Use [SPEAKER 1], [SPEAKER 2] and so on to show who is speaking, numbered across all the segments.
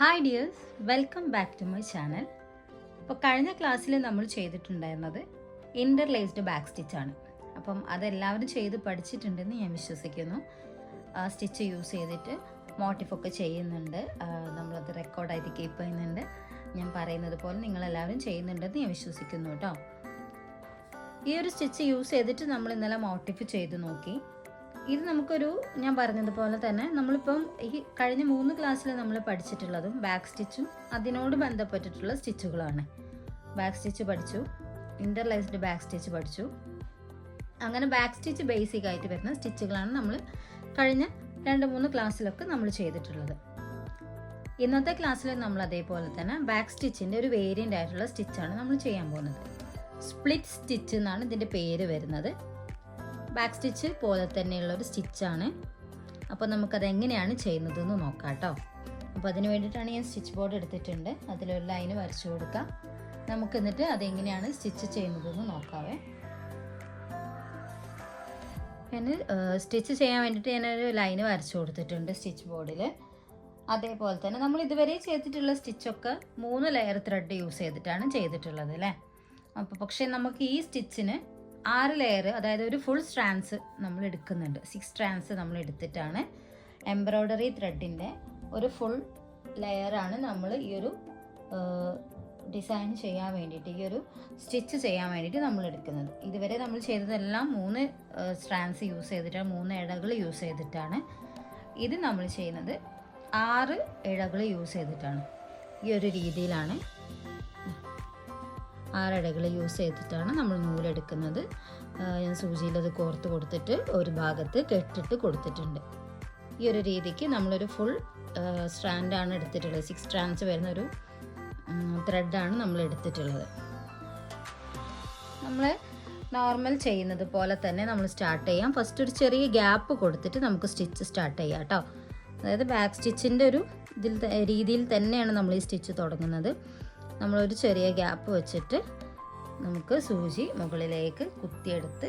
[SPEAKER 1] Hi dears, welcome back to my channel. അപ്പോൾ കഴിഞ്ഞ ക്ലാസ്സിൽ നമ്മൾ ചെയ്തിട്ടുണ്ടായിരുന്നത് ഇൻ്റർലേസ്ഡ് ബാക്ക് സ്റ്റിച്ചാണ്. അപ്പം അതെല്ലാവരും ചെയ്ത് പഠിച്ചിട്ടുണ്ടെന്ന് ഞാൻ വിശ്വസിക്കുന്നു. സ്റ്റിച്ച് യൂസ് ചെയ്തിട്ട് മോട്ടിഫൊക്കെ ചെയ്യുന്നുണ്ട്, നമ്മളത് റെക്കോർഡായിട്ട് കീപ്പ് ചെയ്യുന്നുണ്ട്. ഞാൻ പറയുന്നത് പോലെ നിങ്ങളെല്ലാവരും ചെയ്യുന്നുണ്ടെന്ന് ഞാൻ വിശ്വസിക്കുന്നു കേട്ടോ. ഈ ഒരു സ്റ്റിച്ച് യൂസ് ചെയ്തിട്ട് നമ്മൾ ഇന്നലെ മോട്ടിഫ് ചെയ്ത് നോക്കി. ഇത് നമുക്കൊരു, ഞാൻ പറഞ്ഞതുപോലെ തന്നെ നമ്മളിപ്പം ഈ കഴിഞ്ഞ 3 ക്ലാസ്സിൽ നമ്മൾ പഠിച്ചിട്ടുള്ളതും ബാക്ക് സ്റ്റിച്ചും അതിനോട് ബന്ധപ്പെട്ടിട്ടുള്ള സ്റ്റിച്ചുകളാണ്. ബാക്ക് സ്റ്റിച്ച് പഠിച്ചു, ഇൻ്റർലേസ്ഡ് ബാക്ക് സ്റ്റിച്ച് പഠിച്ചു. അങ്ങനെ ബാക്ക് സ്റ്റിച്ച് ബേസിക് ആയിട്ട് വരുന്ന സ്റ്റിച്ചുകളാണ് നമ്മൾ കഴിഞ്ഞ 2-3 ക്ലാസ്സിലൊക്കെ നമ്മൾ ചെയ്തിട്ടുള്ളത്. ഇന്നത്തെ ക്ലാസ്സിൽ നമ്മൾ അതേപോലെ തന്നെ ബാക്ക് സ്റ്റിച്ചിൻ്റെ ഒരു വേരിയൻ്റ് ആയിട്ടുള്ള സ്റ്റിച്ചാണ് നമ്മൾ ചെയ്യാൻ പോകുന്നത്. സ്പ്ലിറ്റ് സ്റ്റിച്ച് എന്നാണ് ഇതിൻ്റെ പേര് വരുന്നത്. ബാക്ക് സ്റ്റിച്ച് പോലെ തന്നെയുള്ളൊരു സ്റ്റിച്ചാണ്. അപ്പോൾ നമുക്കത് എങ്ങനെയാണ് ചെയ്യുന്നതെന്ന് നോക്കാം കേട്ടോ. അപ്പോൾ അതിന് വേണ്ടിയിട്ടാണ് ഞാൻ സ്റ്റിച്ച് ബോർഡ് എടുത്തിട്ടുണ്ട്. അതിലൊരു ലൈന് വരച്ചു കൊടുക്കാം. നമുക്ക് എന്നിട്ട് അതെങ്ങനെയാണ് സ്റ്റിച്ച് ചെയ്യുന്നതെന്ന് നോക്കാവേ. ഞാൻ സ്റ്റിച്ച് ചെയ്യാൻ വേണ്ടിയിട്ട് ഞാനൊരു ലൈന് വരച്ചു കൊടുത്തിട്ടുണ്ട് സ്റ്റിച്ച് ബോർഡിൽ. അതേപോലെ തന്നെ നമ്മൾ ഇതുവരെ ചെയ്തിട്ടുള്ള സ്റ്റിച്ചൊക്കെ 3 ലെയർ ത്രെഡ് യൂസ് ചെയ്തിട്ടാണ് ചെയ്തിട്ടുള്ളത് അല്ലേ. അപ്പോൾ പക്ഷേ നമുക്ക് ഈ സ്റ്റിച്ചിന് 6 ലെയർ, അതായത് ഒരു ഫുൾ സ്ട്രാൻഡ്സ് നമ്മൾ എടുക്കുന്നുണ്ട്. 6 സ്ട്രാൻഡ്സ് നമ്മൾ എടുത്തിട്ടാണ് എംബ്രോയ്ഡറി ത്രെഡിൻ്റെ ഒരു ഫുൾ ലെയറാണ് നമ്മൾ ഈ ഒരു ഡിസൈൻ ചെയ്യാൻ വേണ്ടിയിട്ട്, ഈ ഒരു സ്റ്റിച്ച് ചെയ്യാൻ വേണ്ടിയിട്ട് നമ്മൾ എടുക്കുന്നത്. ഇതുവരെ നമ്മൾ ചെയ്തതെല്ലാം 3 സ്ട്രാൻഡ്സ് യൂസ് ചെയ്തിട്ടാണ്, 3 ഇഴകൾ യൂസ് ചെയ്തിട്ടാണ്. ഇത് നമ്മൾ ചെയ്യുന്നത് 6 ഇഴകൾ യൂസ് ചെയ്തിട്ടാണ്. ഈ ഒരു രീതിയിലാണ് 6 ഇഴകൾ യൂസ് ചെയ്തിട്ടാണ് നമ്മൾ നൂലെടുക്കുന്നത്. ഞാൻ സൂചിയിലത് കോർത്ത് കൊടുത്തിട്ട് ഒരു ഭാഗത്ത് കെട്ടിട്ട് കൊടുത്തിട്ടുണ്ട്. ഈ ഒരു രീതിക്ക് നമ്മളൊരു ഫുൾ സ്ട്രാൻഡാണ് എടുത്തിട്ടുള്ളത്. 6 സ്ട്രാൻഡ്സ് വരുന്നൊരു ത്രെഡാണ് നമ്മൾ എടുത്തിട്ടുള്ളത്. നമ്മൾ നോർമൽ ചെയ്യുന്നത് പോലെ തന്നെ നമ്മൾ സ്റ്റാർട്ട് ചെയ്യാം. ഫസ്റ്റ് ഒരു ചെറിയ ഗ്യാപ്പ് കൊടുത്തിട്ട് നമുക്ക് സ്റ്റിച്ച് സ്റ്റാർട്ട് ചെയ്യാം കേട്ടോ. അതായത് ബാക്ക് സ്റ്റിച്ചിൻ്റെ ഒരു രീതിയിൽ തന്നെയാണ് നമ്മൾ ഈ സ്റ്റിച്ച് തുടങ്ങുന്നത്. നമ്മളൊരു ചെറിയ ഗ്യാപ്പ് വെച്ചിട്ട് നമുക്ക് സൂചി മുകളിലേക്ക് കുത്തിയെടുത്ത്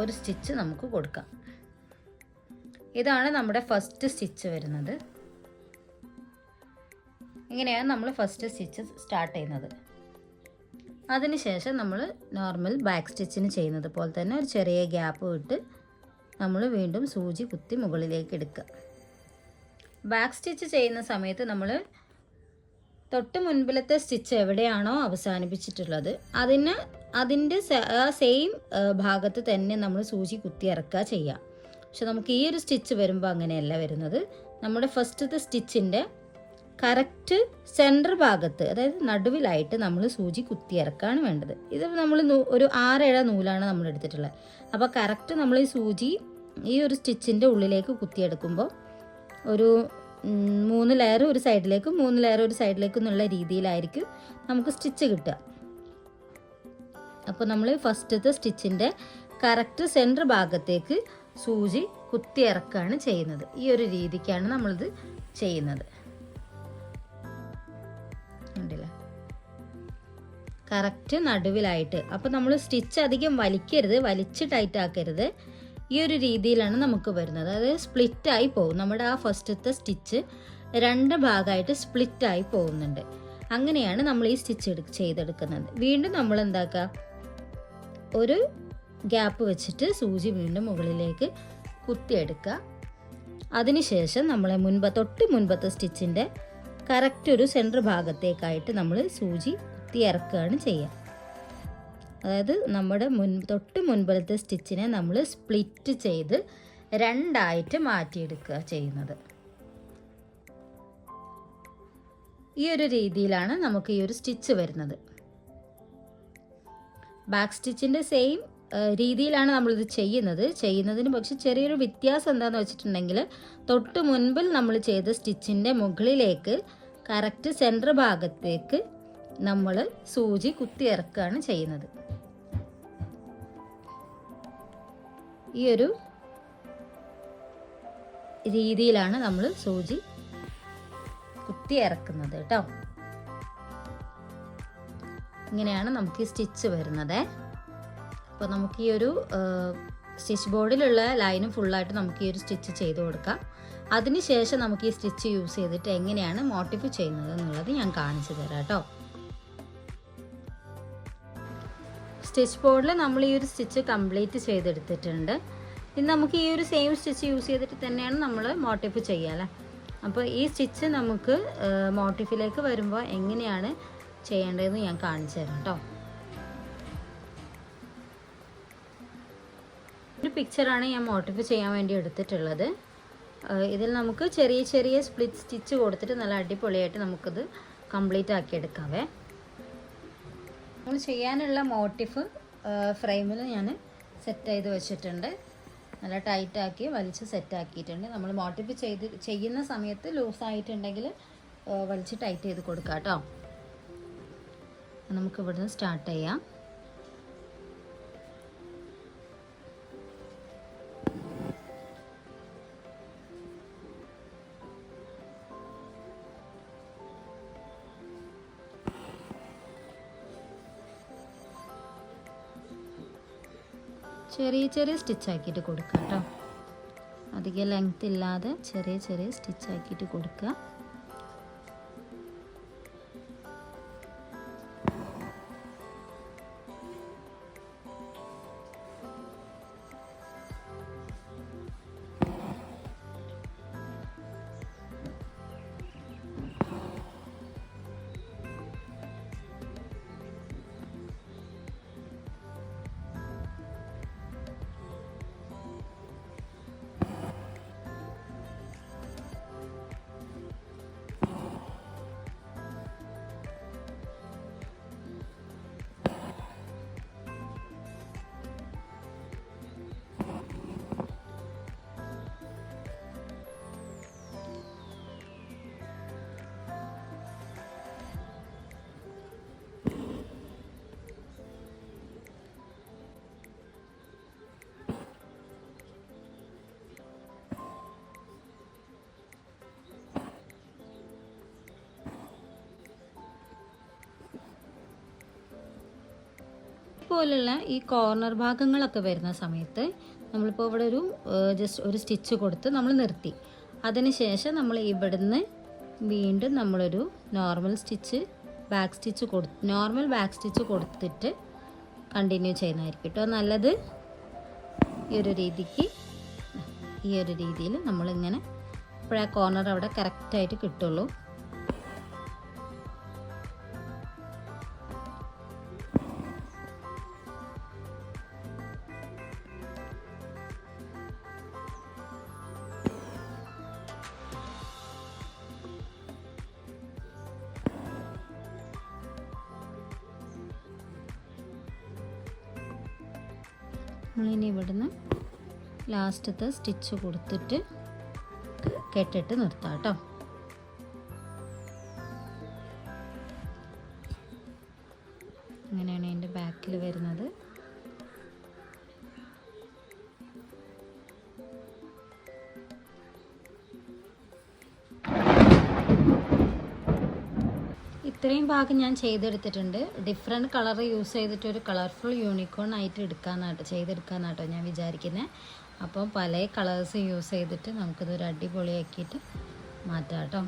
[SPEAKER 1] ഒരു സ്റ്റിച്ച് നമുക്ക് കൊടുക്കാം. ഇതാണ് നമ്മുടെ ഫസ്റ്റ് സ്റ്റിച്ച് വരുന്നത്. ഇങ്ങനെയാണ് നമ്മൾ ഫസ്റ്റ് സ്റ്റിച്ച് സ്റ്റാർട്ട് ചെയ്യുന്നത്. അതിനുശേഷം നമ്മൾ നോർമൽ ബാക്ക് സ്റ്റിച്ചിന് ചെയ്യുന്നത് പോലെ തന്നെ ഒരു ചെറിയ ഗ്യാപ്പ് വിട്ട് നമ്മൾ വീണ്ടും സൂചി കുത്തി മുകളിലേക്ക് എടുക്കുക. ബാക്ക് സ്റ്റിച്ച് ചെയ്യുന്ന സമയത്ത് നമ്മൾ തൊട്ട് മുൻപിലത്തെ സ്റ്റിച്ച് എവിടെയാണോ അവസാനിപ്പിച്ചിട്ടുള്ളത് അതിൻ്റെ സെയിം ഭാഗത്ത് തന്നെ നമ്മൾ സൂചി കുത്തി ഇറക്കുക ചെയ്യുക. പക്ഷെ നമുക്ക് ഈ ഒരു സ്റ്റിച്ച് വരുമ്പോൾ അങ്ങനെയല്ല വരുന്നത്. നമ്മുടെ ഫസ്റ്റത്തെ സ്റ്റിച്ചിൻ്റെ കറക്റ്റ് സെൻറ്റർ ഭാഗത്ത്, അതായത് നടുവിലായിട്ട് നമ്മൾ സൂചി കുത്തി ഇറക്കുകയാണ് വേണ്ടത്. ഇത് നമ്മൾ ഒരു 6 ഇഴ നൂലാണ് നമ്മൾ എടുത്തിട്ടുള്ളത്. അപ്പോൾ കറക്റ്റ് നമ്മൾ ഈ സൂചി ഈ ഒരു സ്റ്റിച്ചിൻ്റെ ഉള്ളിലേക്ക് കുത്തിയെടുക്കുമ്പോൾ ഒരു 3 ലെയർ ഒരു സൈഡിലേക്കും 3 ലെയർ ഒരു സൈഡിലേക്കും എന്നുള്ള രീതിയിലായിരിക്കും നമുക്ക് സ്റ്റിച്ച് കിട്ടുക. അപ്പോൾ നമ്മൾ ഫസ്റ്റത്തെ സ്റ്റിച്ചിൻ്റെ കറക്റ്റ് സെൻറ്റർ ഭാഗത്തേക്ക് സൂചി കുത്തി ഇറക്കുകയാണ് ചെയ്യുന്നത്. ഈ ഒരു രീതിക്കാണ് നമ്മളിത് ചെയ്യുന്നത്. ഉണ്ടല്ലേ, കറക്റ്റ് നടുവിലായിട്ട്. അപ്പോൾ നമ്മൾ സ്റ്റിച്ച് അധികം വലിക്കരുത്, വലിച്ച് ടൈറ്റ് ആക്കരുത്. ഈ ഒരു രീതിയിലാണ് നമുക്ക് വരുന്നത്. അതായത് സ്പ്ലിറ്റായി പോകും. നമ്മുടെ ആ ഫസ്റ്റത്തെ സ്റ്റിച്ച് 2 ഭാഗമായിട്ട് സ്പ്ലിറ്റായി പോകുന്നുണ്ട്. അങ്ങനെയാണ് നമ്മൾ ഈ സ്റ്റിച്ച് ചെയ്തെടുക്കുന്നത്. വീണ്ടും നമ്മൾ എന്താക്കുക, ഒരു ഗ്യാപ്പ് വെച്ചിട്ട് സൂചി വീണ്ടും മുകളിലേക്ക് കുത്തിയെടുക്കുക. അതിനുശേഷം നമ്മളെ തൊട്ട് മുൻപത്തെ സ്റ്റിച്ചിൻ്റെ കറക്റ്റ് ഒരു സെൻറ്റർ ഭാഗത്തേക്കായിട്ട് നമ്മൾ സൂചി കുത്തി ഇറക്കുകയാണ് ചെയ്യുക. അതായത് നമ്മുടെ തൊട്ട് മുൻപിലത്തെ സ്റ്റിച്ചിനെ നമ്മൾ സ്പ്ലിറ്റ് ചെയ്ത് 2ആയിട്ട് മാറ്റിയെടുക്കുക ചെയ്യുന്നത്. ഈ ഒരു രീതിയിലാണ് നമുക്ക് ഈ ഒരു സ്റ്റിച്ച് വരുന്നത്. ബാക്ക് സ്റ്റിച്ചിൻ്റെ സെയിം രീതിയിലാണ് നമ്മളിത് ചെയ്യുന്നതിന് പക്ഷെ ചെറിയൊരു വ്യത്യാസം എന്താണെന്ന് വെച്ചിട്ടുണ്ടെങ്കിൽ, തൊട്ട് മുൻപിൽ നമ്മൾ ചെയ്ത സ്റ്റിച്ചിൻ്റെ മുകളിലേക്ക് കറക്റ്റ് സെൻറ്റർ ഭാഗത്തേക്ക് നമ്മൾ സൂചി കുത്തി ഇറക്കുകയാണ് ചെയ്യുന്നത്. ഈ ഒരു രീതിയിലാണ് നമ്മൾ സൂചി കുത്തി ഇറക്കുന്നത് കേട്ടോ. ഇങ്ങനെയാണ് നമുക്ക് ഈ സ്റ്റിച്ച് വരുന്നത്. അപ്പോൾ നമുക്ക് ഈ ഒരു സ്റ്റിച്ച് ബോർഡിലുള്ള ലൈന് ഫുള്ളായിട്ട് നമുക്ക് ഈ ഒരു സ്റ്റിച്ച് ചെയ്ത് കൊടുക്കാം. അതിനുശേഷം നമുക്ക് ഈ സ്റ്റിച്ച് യൂസ് ചെയ്തിട്ട് എങ്ങനെയാണ് മോട്ടിഫ് ചെയ്യുന്നത് എന്നുള്ളത് ഞാൻ കാണിച്ചു തരാം കേട്ടോ. സ്റ്റിച്ച് ബോർഡിൽ നമ്മൾ ഈ ഒരു സ്റ്റിച്ച് കംപ്ലീറ്റ് ചെയ്തെടുത്തിട്ടുണ്ട്. ഇനി നമുക്ക് ഈ ഒരു സെയിം സ്റ്റിച്ച് യൂസ് ചെയ്തിട്ട് തന്നെയാണ് നമ്മൾ മോട്ടിഫ് ചെയ്യുക അല്ലേ. അപ്പോൾ ഈ സ്റ്റിച്ച് നമുക്ക് മോട്ടിഫിലേക്ക് വരുമ്പോൾ എങ്ങനെയാണ് ചെയ്യേണ്ടതെന്ന് ഞാൻ കാണിച്ചു തരാം കേട്ടോ. ഒരു പിക്ചറാണ് ഞാൻ മോട്ടിഫ് ചെയ്യാൻ വേണ്ടി എടുത്തിട്ടുള്ളത്. ഇതിൽ നമുക്ക് ചെറിയ ചെറിയ സ്പ്ലിറ്റ് സ്റ്റിച്ച് കൊടുത്തിട്ട് നല്ല അടിപൊളിയായിട്ട് നമുക്കിത് കംപ്ലീറ്റ് ആക്കി എടുക്കാവേ. നമ്മൾ ചെയ്യാനുള്ള മോട്ടിഫ് ഫ്രെയിമിൽ ഞാൻ സെറ്റ് ചെയ്ത് വെച്ചിട്ടുണ്ട്. നല്ല ടൈറ്റാക്കി വലിച്ച് സെറ്റാക്കിയിട്ടുണ്ട്. നമ്മൾ മോട്ടിഫ് ചെയ്യുന്ന സമയത്ത് ലൂസായിട്ടുണ്ടെങ്കിൽ വലിച്ച് ടൈറ്റ് ചെയ്ത് കൊടുക്കാം കേട്ടോ. നമുക്ക് ഇവിടുന്ന് സ്റ്റാർട്ട് ചെയ്യാം. ചെറിയ ചെറിയ സ്റ്റിച്ചാക്കിയിട്ട് കൊടുക്കുക കേട്ടോ. അധികം ലെങ്ത് ഇല്ലാതെ ചെറിയ ചെറിയ സ്റ്റിച്ചാക്കിയിട്ട് കൊടുക്കുക. പോലുള്ള ഈ കോർണർ ഭാഗങ്ങളൊക്കെ വരുന്ന സമയത്ത് നമ്മളിപ്പോൾ ഇവിടെ ഒരു ജസ്റ്റ് ഒരു സ്റ്റിച്ച് കൊടുത്ത് നമ്മൾ നിർത്തി. അതിനുശേഷം നമ്മൾ ഇവിടുന്ന് വീണ്ടും നമ്മളൊരു നോർമൽ ബാക്ക് സ്റ്റിച്ച് കൊടുത്തിട്ട് കണ്ടിന്യൂ ചെയ്യുന്നതായിരിക്കും കേട്ടോ നല്ലത്. ഈ ഒരു രീതിയിൽ നമ്മളിങ്ങനെ ഇപ്പോഴാ കോർണർ അവിടെ കറക്റ്റായിട്ട് കിട്ടുള്ളൂ. നമ്മളിനി ഇവിടുന്ന് ലാസ്റ്റത്തെ സ്റ്റിച്ച് കൊടുത്തിട്ട് കെട്ടിട്ട് നിർത്താം കേട്ടോ. അങ്ങനെയാണ് അതിൻ്റെ ബാക്കിൽ വരുന്നത്. ഇത്രയും ഭാഗം ഞാൻ ചെയ്തെടുത്തിട്ടുണ്ട്. ഡിഫറെൻറ്റ് കളർ യൂസ് ചെയ്തിട്ട് ഒരു കളർഫുൾ യൂണിക്കോൺ ആയിട്ട് ചെയ്തെടുക്കാനാട്ടോ ഞാൻ വിചാരിക്കുന്നത്. അപ്പോൾ പല കളേഴ്സ് യൂസ് ചെയ്തിട്ട് നമുക്കിതൊരു അടിപൊളിയാക്കിയിട്ട് മാറ്റാം കേട്ടോ.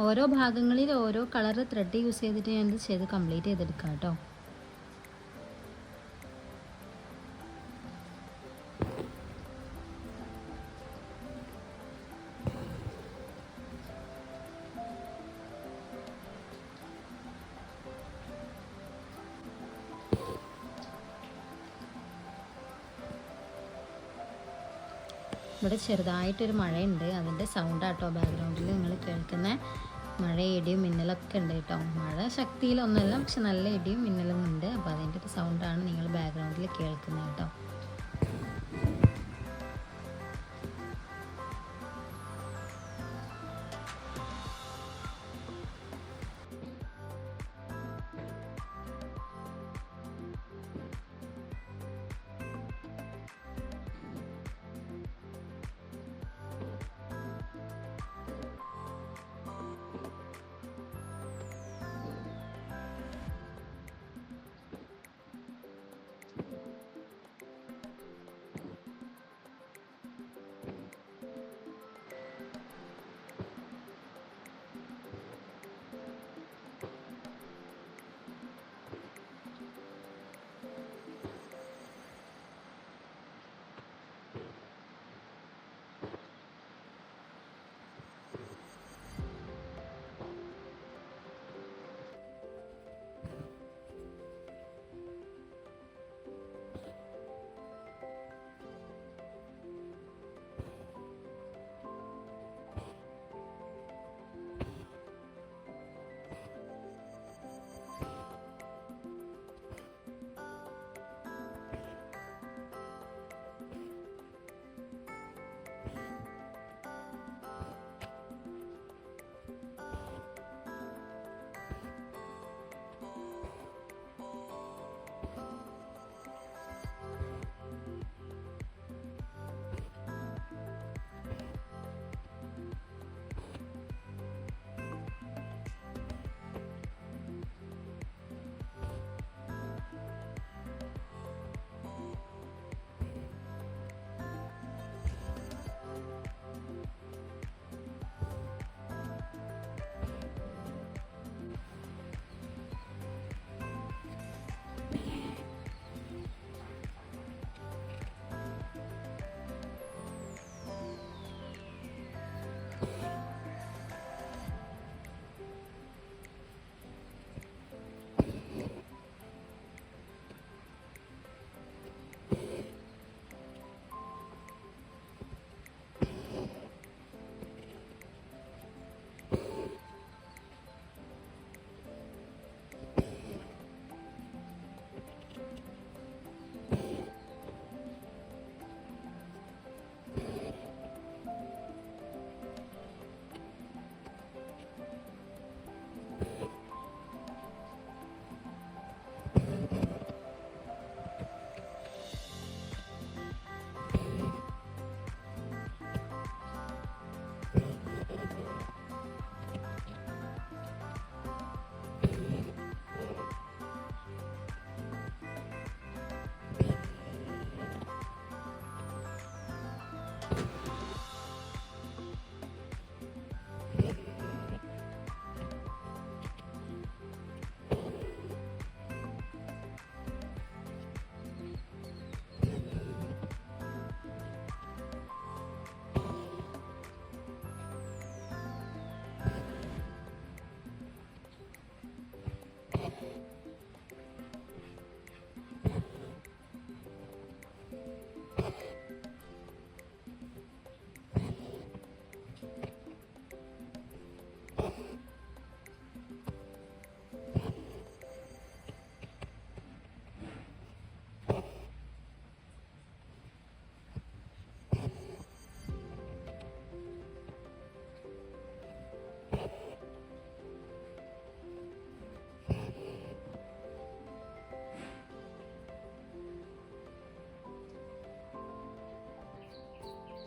[SPEAKER 1] ഓരോ ഭാഗങ്ങളിൽ ഓരോ കളർ ത്രെഡ് യൂസ് ചെയ്തിട്ട് ഞാൻ ചെയ്ത് കംപ്ലീറ്റ് ചെയ്തെടുക്കാം കേട്ടോ. ഇവിടെ ചെറുതായിട്ടൊരു മഴയുണ്ട്, അതിൻ്റെ സൗണ്ടാട്ടോ ബാക്ക്ഗ്രൗണ്ടിൽ നിങ്ങൾ കേൾക്കുന്ന. മഴ ഇടിയും മിന്നലൊക്കെ ഉണ്ട് കേട്ടോ. മഴ ശക്തിയിലൊന്നുമല്ല, പക്ഷെ നല്ല ഇടിയും മിന്നലും ഉണ്ട്. അപ്പോൾ അതിൻ്റെ ഒരു സൗണ്ടാണ് നിങ്ങൾ ബാക്ക്ഗ്രൗണ്ടിൽ കേൾക്കുന്നത് കേട്ടോ.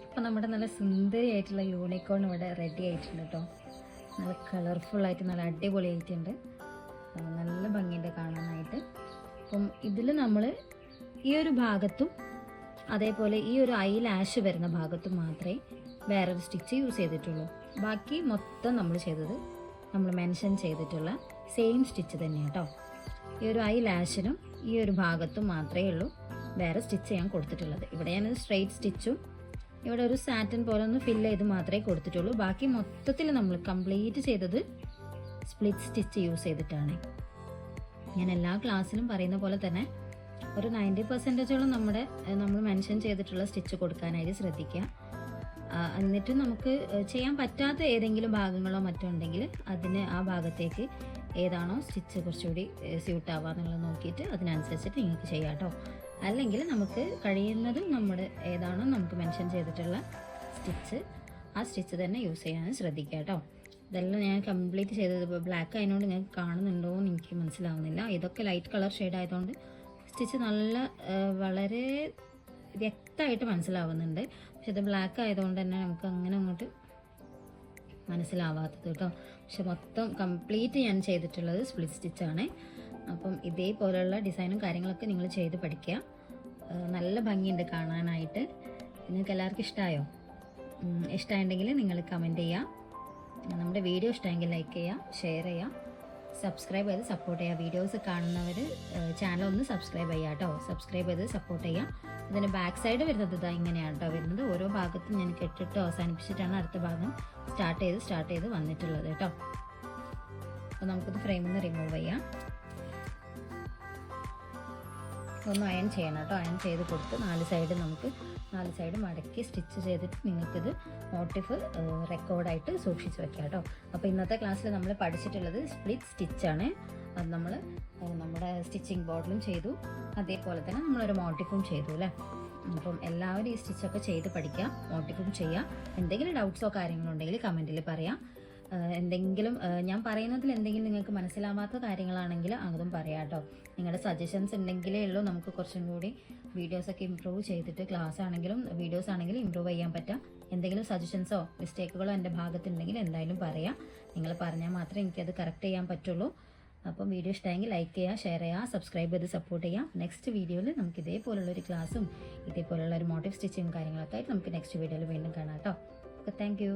[SPEAKER 1] അപ്പോൾ നമ്മുടെ നല്ല സുന്ദരിയായിട്ടുള്ള യൂണിക്കോൺ ഇവിടെ റെഡി ആയിട്ടുണ്ട് കേട്ടോ. നല്ല കളർഫുള്ളായിട്ട് നല്ല അടിപൊളിയായിട്ടുണ്ട്, നല്ല ഭംഗിയുണ്ട് കാണാനായിട്ട്. അപ്പം ഇതിൽ നമ്മൾ ഈ ഒരു ഭാഗത്തും അതേപോലെ ഈ ഒരു ഐ ലാഷ് വരുന്ന ഭാഗത്തും മാത്രമേ വേറൊരു സ്റ്റിച്ച് യൂസ് ചെയ്തിട്ടുള്ളൂ. ബാക്കി മൊത്തം നമ്മൾ ചെയ്തത് നമ്മൾ മെൻഷൻ ചെയ്തിട്ടുള്ള സെയിം സ്റ്റിച്ച് തന്നെ കേട്ടോ. ഈ ഒരു ഐ ലാഷിനും ഈ ഒരു ഭാഗത്തും മാത്രമേ ഉള്ളൂ വേറെ സ്റ്റിച്ച് ഞാൻ കൊടുത്തിട്ടുള്ളത്. ഇവിടെ ഞാനൊരു സ്ട്രെയിറ്റ് സ്റ്റിച്ചും ഇവിടെ ഒരു സാറ്റൻ പോലെ ഒന്ന് ഫില്ല് ചെയ്ത് മാത്രമേ കൊടുത്തിട്ടുള്ളൂ. ബാക്കി മൊത്തത്തിൽ നമ്മൾ കംപ്ലീറ്റ് ചെയ്തത് സ്പ്ലിറ്റ് സ്റ്റിച്ച് യൂസ് ചെയ്തിട്ടാണ്. ഞാൻ എല്ലാ ക്ലാസ്സിലും പറയുന്ന പോലെ തന്നെ ഒരു 90% നമ്മൾ മെൻഷൻ ചെയ്തിട്ടുള്ള സ്റ്റിച്ച് കൊടുക്കാനായിട്ട് ശ്രദ്ധിക്കുക. എന്നിട്ട് നമുക്ക് ചെയ്യാൻ പറ്റാത്ത ഏതെങ്കിലും ഭാഗങ്ങളോ മറ്റോ ഉണ്ടെങ്കിൽ ആ ഭാഗത്തേക്ക് ഏതാണോ സ്റ്റിച്ച് കുറച്ചുകൂടി സ്യൂട്ട് ആവുക എന്നുള്ളത് നോക്കിയിട്ട് അതിനനുസരിച്ചിട്ട് നിങ്ങൾക്ക് ചെയ്യാം കേട്ടോ. അല്ലെങ്കിൽ നമുക്ക് കഴിയുന്നതും ഏതാണോ നമുക്ക് മെൻഷൻ ചെയ്തിട്ടുള്ള സ്റ്റിച്ച് ആ സ്റ്റിച്ച് തന്നെ യൂസ് ചെയ്യാൻ ശ്രദ്ധിക്കുക കേട്ടോ. ഇതെല്ലാം ഞാൻ കംപ്ലീറ്റ് ചെയ്തത് ഇപ്പോൾ ബ്ലാക്ക് ആയതുകൊണ്ട് നിങ്ങൾക്ക് കാണുന്നുണ്ടോ എന്ന് എനിക്ക് മനസ്സിലാവുന്നില്ല. ഇതൊക്കെ ലൈറ്റ് കളർ ഷെയ്ഡ് ആയതുകൊണ്ട് സ്റ്റിച്ച് വളരെ വ്യക്തമായിട്ട് മനസ്സിലാവുന്നുണ്ട്. പക്ഷെ ഇത് ബ്ലാക്ക് ആയതുകൊണ്ട് തന്നെ നമുക്ക് അങ്ങനെ അങ്ങോട്ട് മനസ്സിലാവാത്തത് കേട്ടോ. പക്ഷെ മൊത്തം കംപ്ലീറ്റ് ഞാൻ ചെയ്തിട്ടുള്ളത് സ്പ്ലിറ്റ് സ്റ്റിച്ചാണ്. അപ്പം ഇതേപോലെയുള്ള ഡിസൈനും കാര്യങ്ങളൊക്കെ നിങ്ങൾ ചെയ്ത് പഠിക്കുക. നല്ല ഭംഗിയുണ്ട് കാണാനായിട്ട്. നിങ്ങൾക്ക് എല്ലാവർക്കും ഇഷ്ടമായോ? ഇഷ്ടമായിട്ടുണ്ടെങ്കിൽ നിങ്ങൾ കമൻറ്റ് ചെയ്യുക. നമ്മുടെ വീഡിയോ ഇഷ്ടമെങ്കിൽ ലൈക്ക് ചെയ്യുക, ഷെയർ ചെയ്യുക, സബ്സ്ക്രൈബ് ചെയ്ത് സപ്പോർട്ട് ചെയ്യുക. വീഡിയോസ് കാണുന്നവർ ചാനൽ ഒന്ന് സബ്സ്ക്രൈബ് ചെയ്യുക കേട്ടോ. സബ്സ്ക്രൈബ് ചെയ്ത് സപ്പോർട്ട് ചെയ്യുക. ഇതിൻ്റെ ബാക്ക് സൈഡ് വരുന്നത് ഇങ്ങനെയാണ് കേട്ടോ വരുന്നത്. ഓരോ ഭാഗത്തും ഞാൻ കെട്ടിട്ട് അവസാനിപ്പിച്ചിട്ടാണ് അടുത്ത ഭാഗം സ്റ്റാർട്ട് ചെയ്ത് വന്നിട്ടുള്ളത് കേട്ടോ. അപ്പോൾ നമുക്കിത് ഫ്രെയിമിൽ നിന്ന് റിമൂവ് ചെയ്യാം. ഒന്ന് അയൺ ചെയ്യണം കേട്ടോ. അയൺ ചെയ്ത് കൊടുത്ത് നാല് സൈഡ് മടക്കി സ്റ്റിച്ച് ചെയ്തിട്ട് നിങ്ങൾക്കിത് മോട്ടിഫ് റെക്കോർഡായിട്ട് സൂക്ഷിച്ച് വെക്കാം കേട്ടോ. അപ്പോൾ ഇന്നത്തെ ക്ലാസ്സിൽ നമ്മൾ പഠിച്ചിട്ടുള്ളത് സ്പ്ലിറ്റ് സ്റ്റിച്ചാണ്. അത് നമ്മുടെ സ്റ്റിച്ചിങ് ബോർഡിലും ചെയ്തു, അതേപോലെ തന്നെ നമ്മളൊരു മോട്ടിഫും ചെയ്തു അല്ലേ. അപ്പം എല്ലാവരും ഈ സ്റ്റിച്ചൊക്കെ ചെയ്ത് പഠിക്കാം, മോട്ടിഫും ചെയ്യാം. എന്തെങ്കിലും ഡൗട്ട്സോ കാര്യങ്ങളോ ഉണ്ടെങ്കിൽ കമൻറ്റിൽ പറയാം. എന്തെങ്കിലും ഞാൻ പറയുന്നതിൽ എന്തെങ്കിലും നിങ്ങൾക്ക് മനസ്സിലാവാത്ത കാര്യങ്ങളാണെങ്കിൽ അതും പറയാം കേട്ടോ. നിങ്ങളുടെ സജഷൻസ് ഉണ്ടെങ്കിലേ ഉള്ളൂ നമുക്ക് കുറച്ചും കൂടി വീഡിയോസൊക്കെ ഇമ്പ്രൂവ് ചെയ്തിട്ട് ക്ലാസ് ആണെങ്കിലും വീഡിയോസ് ആണെങ്കിലും ഇമ്പ്രൂവ് ചെയ്യാൻ പറ്റാം. എന്തെങ്കിലും സജഷൻസോ മിസ്റ്റേക്കുകളോ എൻ്റെ ഭാഗത്തുണ്ടെങ്കിൽ എന്തായാലും പറയാം. നിങ്ങൾ പറഞ്ഞാൽ മാത്രമേ എനിക്കത് കറക്റ്റ് ചെയ്യാൻ പറ്റുള്ളൂ. അപ്പം വീഡിയോ ഇഷ്ടമെങ്കിൽ ലൈക്ക് ചെയ്യുക, ഷെയർ ചെയ്യുക, സബ്സ്ക്രൈബ് ചെയ്ത് സപ്പോർട്ട് ചെയ്യാം. നെക്സ്റ്റ് വീഡിയോയിൽ നമുക്ക് ഇതേപോലുള്ളൊരു ക്ലാസ്സും ഇതേപോലുള്ള ഒരു മോട്ടീവ് സ്റ്റിച്ചിങ്ങും കാര്യങ്ങളൊക്കെ ആയിട്ട് നമുക്ക് നെക്സ്റ്റ് വീഡിയോയിൽ വീണ്ടും കാണാം കേട്ടോ. Okay, thank you.